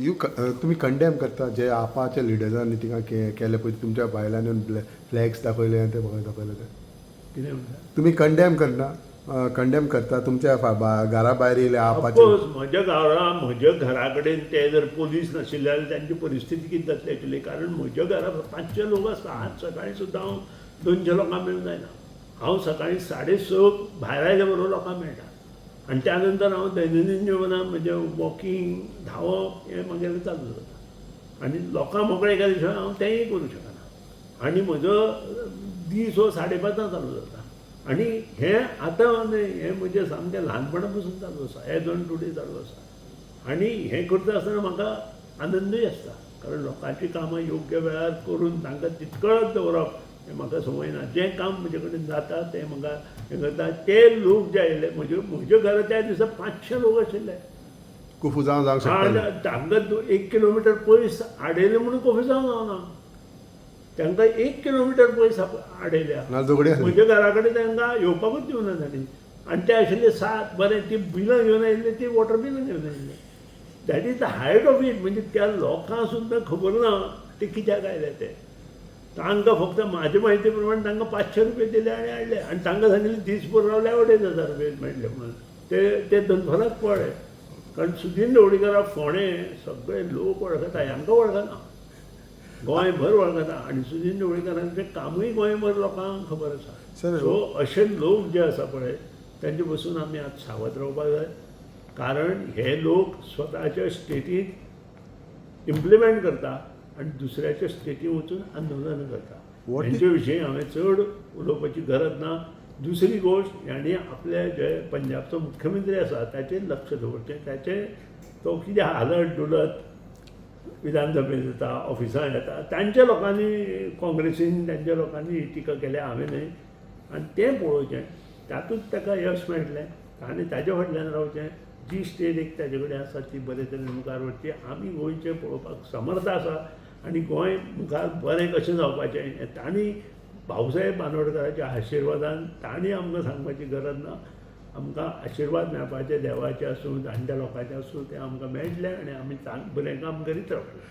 तुम्ही कंडेम करता जे आपाच्या लिडरांनी तिका केले पळय तुमच्या बायलांनी येवन फ्लॅग्स दाखयले आनी ते म्हाका दाखयले ते कितें म्हणटा तुम्ही कंडेम करता तुमच्या घरा भायर येयले आपाचे ऑफकोर्स म्हज्या घरा कडेन ते जर पोलीस नाशिल्ले जाल्यार तांची परिस्थिती कितें जातली आशिल्ली कारण म्हज्या घरा 500 लोक आसता आज सकाळीं सुद्दां हांव 200 लोकांक मेळूं जायना हांव सकाळीं 6:30 भायर आयल्या बरोबर लोकांक मेळटा आनी त्या नंतर हांव दैनंदीन जिवनांत म्हजें वॉकिंग धांवप हें म्हागेलें चालू जाता आनी लोकांक मोकळें केल्या शिवाय हांव तेंय करूं शकना आनी म्हजो दीस हो 5:30 चालू जाता आनी हें आतां हें म्हजें सामकें ल्हानपणा पसून चालू आसा एज ऑन टुडे चालू आसा आनी हें करता आसतना म्हाका आनंदूय आसता कारण लोकांची कामां योग्य वेळार करून तांकां तितकळच दवरप हें म्हाका संवय ना जें काम म्हजे कडेन जाता तें म्हाका हें करता ते लोक जे आयिल्ले म्हज्या घरा त्या दिसा 500 लोक आशिल्ले कुफू जावंक शकता तांकां 1 किलोमिटर पयस आडयले म्हणून कॉफी जावना तांकां 1 किलोमिटर पयस आडयल्या म्हज्या घरा कडेन तांकां येवपाकूच दिवना तांणी आनी ते आशिल्ले 7 बरें ती बिलां घेवन आयिल्ले ती वॉटर बिलां घेवन आयिल्ले that is the height of it म्हणजे त्या लोकांक सुद्दां खबर ना ते कित्याक आयले ते तांकां फक्त म्हाजे म्हायती प्रमाणे तांकां 500 रुपया दिले आनी हाडले आनी तांकां सांगिल्लें दिसभर रावल्यार 2,500 रुपया मेळटले म्हणून ते दनफलाक पळय कारण सुदीन ढवळीकाराक फोंडें सगळे लोक वळखता हांकां वळखना गोंयभर वळखता आनी सुदीन ढवळीकारांचें कामूय गोंयभर लोकांक खबर आसा सो अशे लोक जे आसा पळय तांचे पसून आमी आतां सावध रावपाक जाय कारण हे लोक स्वताच्या स्टेटींत इम्प्लिमेंट करता आनी दुसऱ्याच्या स्टेटींत वचून आंदोलनां करता हेंचे विशीं हांवें चड उलोवपाची गरज ना दुसरी गोश्ट हांणी आपले जे पंजाबचो मुख्यमंत्री आसा ताचेर लक्ष दवरचें ताचें तो कितें हालत डुलत विधानसभेंत येता ऑफिसांत येता तांच्या लोकांनी काँग्रेसीन तांच्या लोकांनी टिका केल्या हांवेंनय आनी तें पळोवचें तातूंत ताका यश मेळटलें आनी ताजे फाटल्यान रावचें जी स्टेट एक ताजे कडेन आसा ती बरे तरेन मुखार व्हरची आमी गोंयचें पळोवपाक समर्थ आसा आनी गोंय मुखार बरें कशें जावपाचें हें तांणी भाऊसाहेब बांदोडकराच्या आशिर्वादान तांणी आमकां सांगपाची गरज ना आमकां आशिर्वाद मेळपाचे देवाचे आसूं जाणट्या लोकांचे आसूं ते आमकां मेळटले आनी आमी बरें काम करीत रावतले